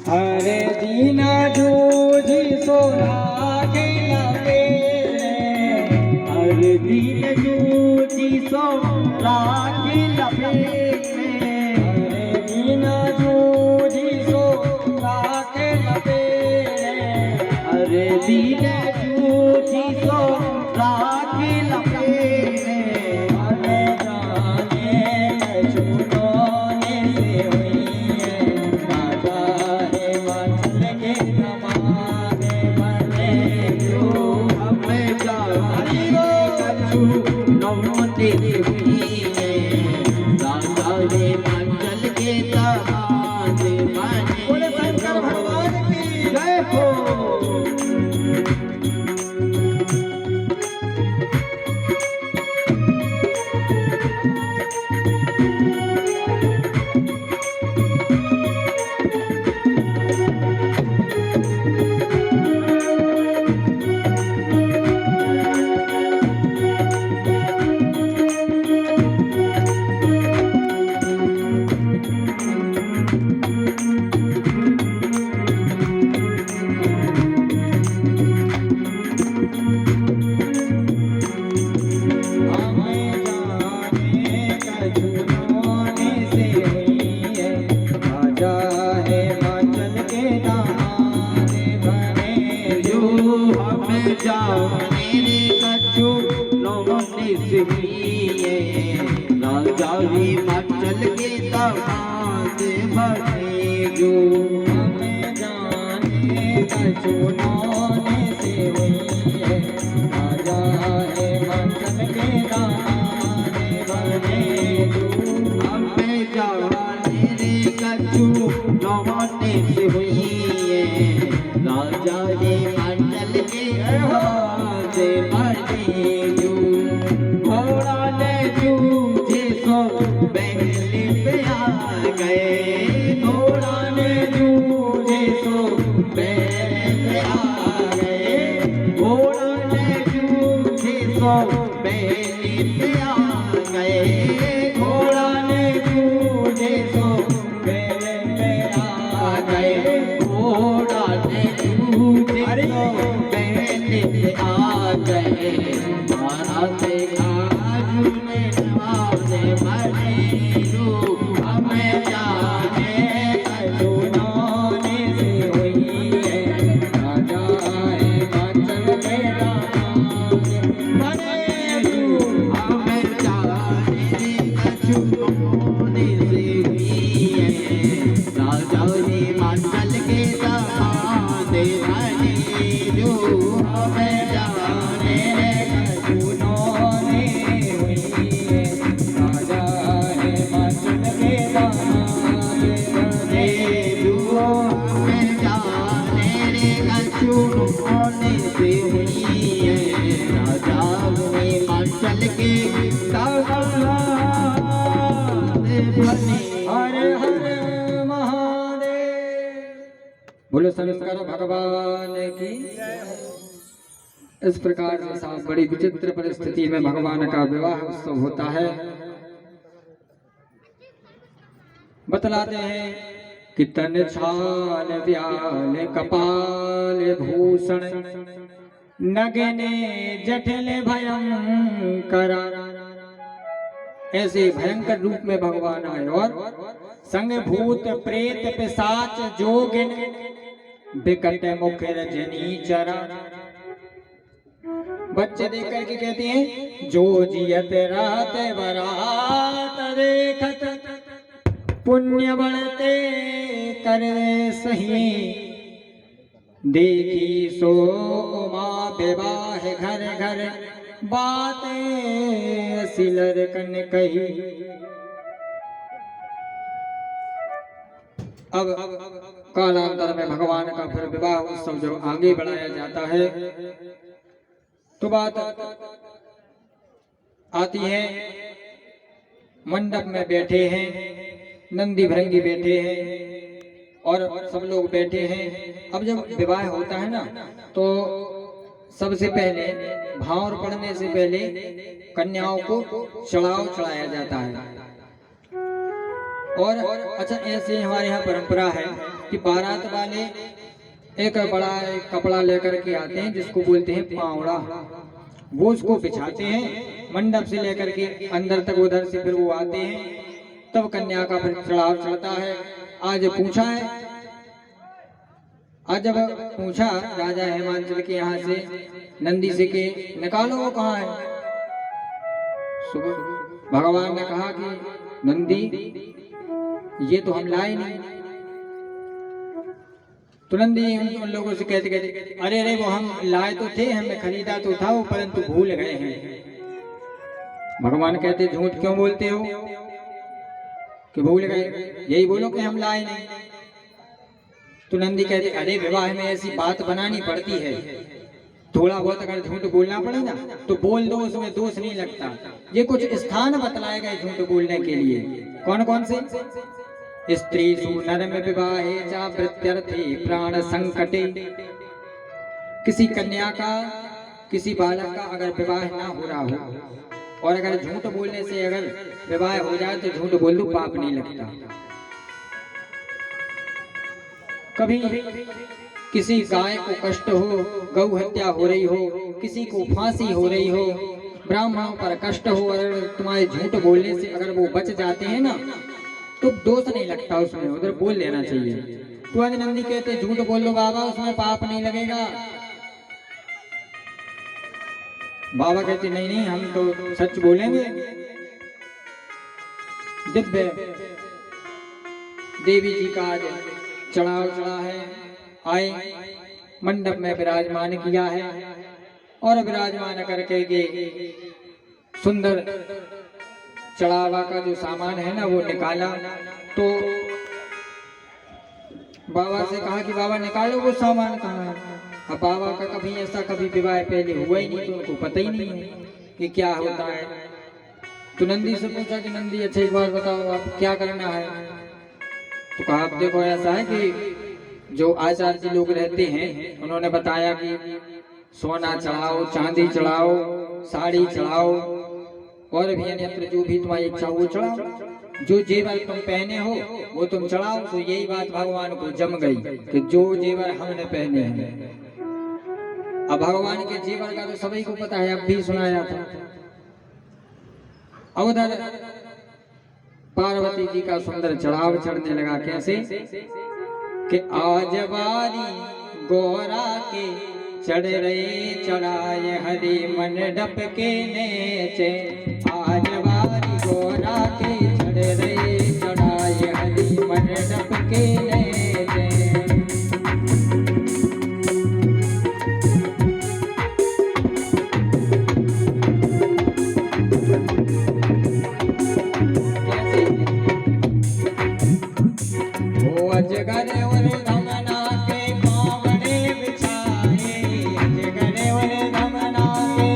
हरे दीना जूझी सोना के लगे, हरे दीन जूझी सोना के लगे, हरे दीना जूझी सोना के लगे, हरे दीन जूझी सोना के लगे। हमें जाने छुटोने से हुई है, राजा है मंचल के जमाने बने जो हमें जाने कछु नौते हुई है, राजा रे मंचल के दमाने बने। बोले शंकर भगवान की जय हो। हमें जाने कछुनोने से हुई है, राजा है मंचल के दामाने बने जो हमें जाने रे कछु नौने से हुई है, राजा रे मंचल के दमाने बने जो। हमें जाने कछुनोने से हुई है, राजा है मंचल के दामाने बने जो। हमें जाने रे कछु नौने से हुई है, राजा रे मंडल के दमाने बने जो। घोड़ा ने जूझे सो बैल पे आ गए, घोड़ा ने जूझे सो बैल पे आ गए, घोड़ा ने जूझे सो बैल पे आ गए, घोड़ा ने जूझे सो बैल पे आ गए, घोड़ा ने जूझे सो बैल पे आ गए। मारा से आजू में नवाने बने जो। हमें जाने कछुनोने से हुई है, राजा है मंचल के दामाने बने जो। हमें जाने कछु नौने से हुई है, राजा रे मंडल के दमाने बने जो। हमें जाने कछुनोने हुई है, राजा है मंचल के दामाने बने जो। हमें जाने रे कछु नौने से हुई है, राजा रे मंडल के दमाने बने। हरे हरे महादेव। बोलो शंकर भगवान की। इस प्रकार से साथ बड़ी विचित्र परिस्थिति में भगवान का विवाह उत्सव होता है। बतलाते हैं कि तन छाल व्याल कपाल भूषण, नगने जटिल भयंकर। ऐसे भयंकर रूप में भगवान आए और संग भूत प्रेत पिशाच जोगिन, विकट मुख रजनी चरा। बच्चे देख करके कहते हैं, जो जियत रात बरात देखत, पुण्य बढ़ते कर सही। देखी सो उमा विवाह घर घर, बातें सिलर कन कही। अब कालांतर में भगवान का फिर विवाह उत्सव जब आगे बढ़ाया जाता है तो बात आती है, मंडप में बैठे हैं, नंदी भृंगी बैठे हैं और सब लोग बैठे हैं। अब जब विवाह होता है ना, तो सबसे पहले भावर पड़ने से पहले कन्याओं को चढ़ाया जाता है। और अच्छा, ऐसे हमारे यहाँ परंपरा है कि बारात वाले एक बड़ा एक कपड़ा लेकर के आते हैं जिसको बोलते हैं पावड़ा, वो उसको बिछाते हैं मंडप से लेकर के अंदर तक, उधर से फिर वो आते हैं, तब कन्या का फिर चढ़ाव चढ़ता है। आज पूछा है, आज जब पूछा राजा हेमांचल के यहाँ से नंदी से के निकालो वो कहाँ है, सुबह भगवान ने कहा कि नंदी ये तो हम लाए नहीं। तो नंदी उन लोगों से कहते कहते अरे अरे वो हम लाए तो थे, हमने खरीदा तो था वो, परंतु भूल गए हैं। भगवान कहते झूठ क्यों बोलते हो कि भूल गए, यही बोलो कि हम लाए नहीं। तो नंदी कहते अरे विवाह में ऐसी बात बनानी पड़ती है, थोड़ा बहुत अगर झूठ बोलना पड़े ना तो बोल दो, उसमें दोष नहीं लगता। ये कुछ स्थान बतलाए गए झूठ बोलने के लिए, कौन कौन से? स्त्री सुनरम विवाहे चा वृत्यर्थे प्राण संकटे। किसी कन्या का, किसी बालक का अगर विवाह ना हो रहा हो और अगर झूठ बोलने से अगर विवाह हो जाए तो झूठ बोल दो, पाप नहीं लगता। कभी किसी गाय को कष्ट हो, गौ हत्या हो रही हो, किसी को फांसी हो रही हो, ब्राह्मणों पर कष्ट हो, और तुम्हारे झूठ बोलने से अगर वो बच जाते हैं ना तो दोष नहीं लगता उसमें, उधर बोल लेना चाहिए। तो आज नंदी कहते झूठ बोल लो बाबा, उसमें पाप नहीं लगेगा। बाबा कहते नहीं नहीं, हम तो सच बोलेंगे। दिव्य देवी जी का आज चढ़ाव चढ़ा है, आए मंडप में विराजमान किया है और विराजमान करके ये सुंदर चढ़ावा का जो सामान है ना वो निकाला। तो बाबा से कहा कि बाबा निकालो वो सामान कहाँ है। अब बाबा का कभी ऐसा कभी विवाह पहले हुआ ही नहीं, तो उनको पता ही नहीं है कि क्या होता है। तो नंदी से पूछा कि नंदी अच्छा एक बार बताओ आप क्या करना है। तो कहा आप देखो ऐसा है कि जो आचार्य जी लोग रहते हैं उन्होंने बताया कि सोना चढ़ाओ, चांदी चढ़ाओ, साड़ी चढ़ाओ और भी अन्यत्र जो भी तुम्हारी इच्छा वो चढ़ाओ, जो जेवर तुम पहने हो वो तुम चढ़ाओ। तो यही बात भगवान को जम गई कि जो जेवर हमने पहने हैं। अब भगवान के जेवर का तो सभी को पता है, अब भी सुनाया था। अब उधर पार्वती जी का सुंदर चढ़ाव चढ़ने लगा। कैसे कि आज बारी गोरा के चढ़ रहे चढ़ाए हरि मंडप के नीचे। आज बारी गोरा के चढ़ रहे चढ़ाए हरि मंडप के नीचे। वो अजगर और धमना के पावने बिछाए, अजगर और धमना के,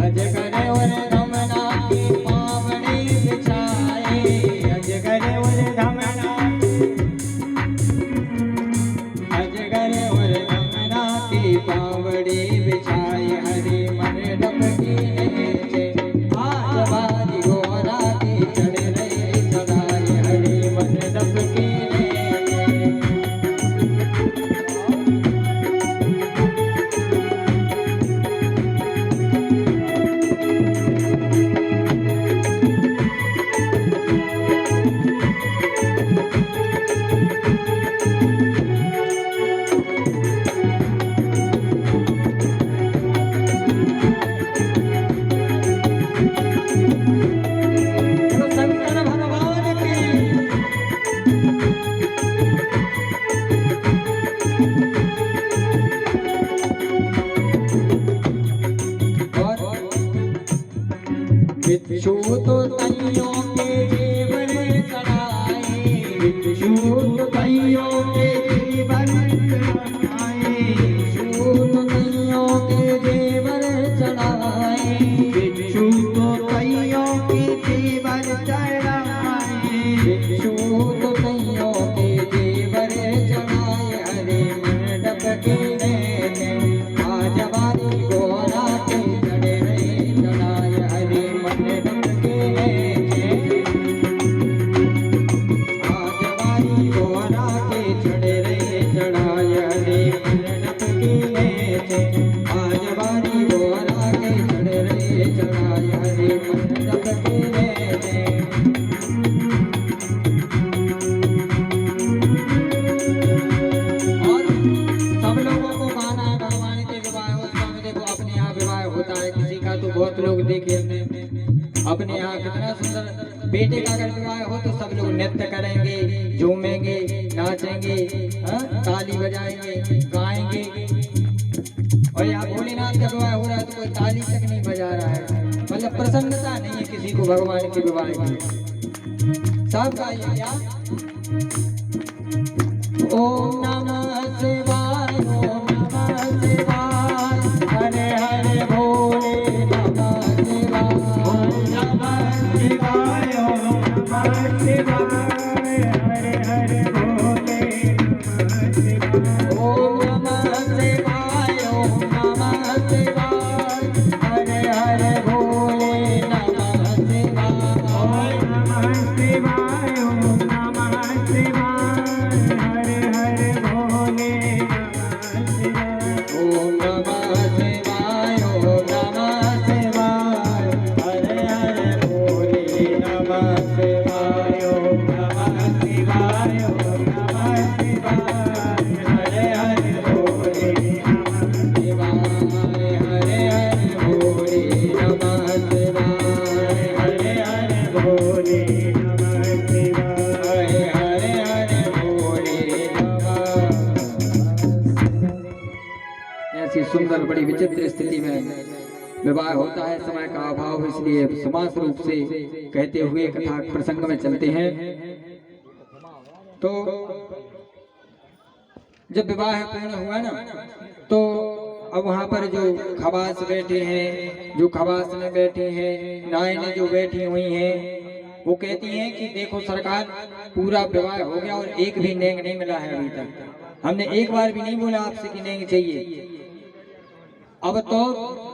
अजगर और धमना के पावने बिछाए, अजगर और धमना, अजगर और धमना के पावड़े बिछाए हरि मंडप के नीचे। आज बारी गोरा के चढ़ रहे चढ़ाए हरि मंडप के नीचे। तो शंकर भगवान की और बिच्छू तो तैयों के जेवर चढ़ाए, बिच्छू तो तैयों के जेवर चढ़ाए, बिच्छू तो तैयों के जेवर चढ़ाए, बिच्छू तो तैयों के जेवर चढ़ाए, बिच्छू तो तैयों के जेवर चढ़ाए हरि मंडप के नीचे। आज बारी गोरा के चढ़ रहे चढ़ाए हरि मंडप के नीचे। बेटे का अगर विवाह हो तो सब लोग नृत्य करेंगे, झूमेंगे, नाचेंगे, ताली बजाएंगे, गाएंगे। और यहाँ भोलेनाथ का विवाह हो रहा है तो कोई ताली तक नहीं बजा रहा है, मतलब प्रसन्नता नहीं है किसी को भगवान के विवाह की। सब का ये क्या? ओम नमः शिवाय, ओम नमः शिवाय, हरे हरे भोले नमः शिवाय, ओम नमः शिवाय, ओम नमः शिवाय, हरे हरे भोले नमः शिवाय, ओम नमः शिवाय, ओम नमः शिवाय, हरे हरे भोले नमः शिवाय, ओम नमः शिवाय, ओम नमः शिवाय, हरे हरे भोले नमः शिवाय, ओम नमः शिवाय, ओम नमः शिवाय, हरे हरे भोले नमः शिवाय, ओम नमः शिवाय, ओम नमः शिवाय, हरे हरे भोले नमः शिवाय, हरे हरे भोले नमः शिवाय, हरे हरे भोले नमः शिवाय, हरे हरे भोले नमः। ऐसी सुंदर बड़ी विचित्र स्थिति में विवाह होता है, समय का अभाव, इसलिए समास रूप से कहते हुए कथा प्रसंग में चलते हैं। तो जब विवाह पूर्ण हुआ ना, तो अब वहाँ पर जो खवास बैठे हैं, जो खवास में बैठे हैं, नायने जो बैठी हुई हैं, वो कहती हैं कि देखो सरकार, पूरा विवाह हो गया और एक भी नेंग नहीं मिला है अभी तक। हमने एक बार भी नहीं बोला आपसे कि नेंग चाहिए। अब तो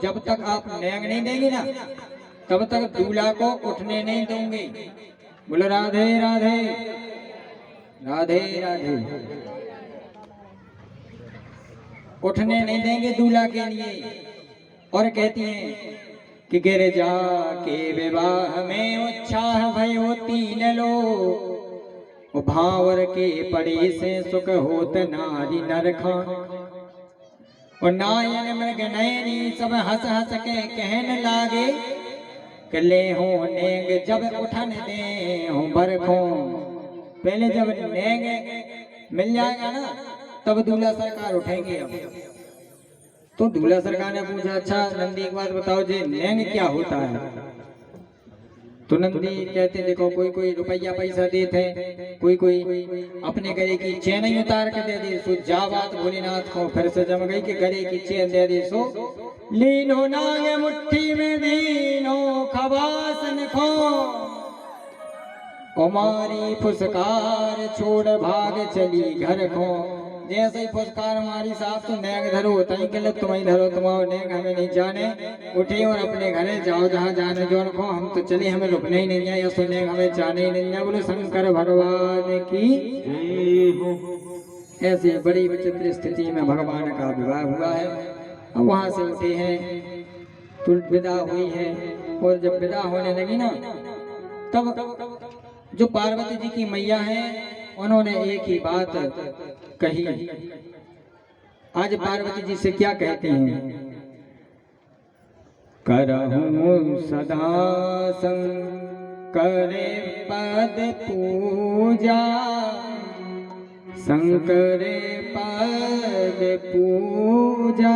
जब तक आप नेंग नहीं देंगे ना, तब तक दूल्हा को उठने नहीं दूंगी। बोलो राधे राधे, राधे राधे। उठने नहीं देंगे दूल्हा के लिए। और कहती हैं कि गिरजा के विवाह में उत्साह भयो तीन लोग, भावर के पड़े से सुख होत नारी नरखा। और नायन मृग नयनी सब हंस हंस के कहन लागे, कि ले हो नेंग जब उठन दे हो बरखों। पहले जब नेंग मिल जाएगा ना, तब दूल्हा सरकार उठेंगे। अब तो दूल्हा सरकार ने पूछा, अच्छा नंदी एक बात बताओ जी, नेंग क्या होता है? तो नंदी कहते देखो, कोई कोई रुपया पैसा देते, कोई कोई अपने गले की चेन ही उतार के दे दे। सो जा बात भोलेनाथ को फिर से जम गई कि गले की चेन दे दे। सो लीनो नाग मुट्ठी में दीनो खवासन खो, हमारी फुसकार छोड़ भाग चली घर को। जैसे ही फुसकार हमारी साफ तो नेग धरो होता ही कि तुम्हें धरो, तुम्हारा नेग हमें नहीं जाने। उठे और अपने घरे जाओ जहाँ जाने जो को, हम तो चले, हमें रुकने ही नहीं है, या सुने हमें जाने ही नहीं है। बोले शंकर भगवान की। ऐसी बड़ी विचित्र स्थिति में भगवान का विवाह हुआ है। अब वहां से उठे हैं तो विदा हुई है। और जब विदा होने लगी ना, तब जो पार्वती जी की मैया है, उन्होंने एक ही बात कही। आज पार्वती जी से क्या कहते हैं? करहूं सदा शंकर पद पूजा, शंकर पद पूजा।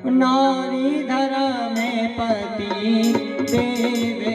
नारी धरा में पति देवे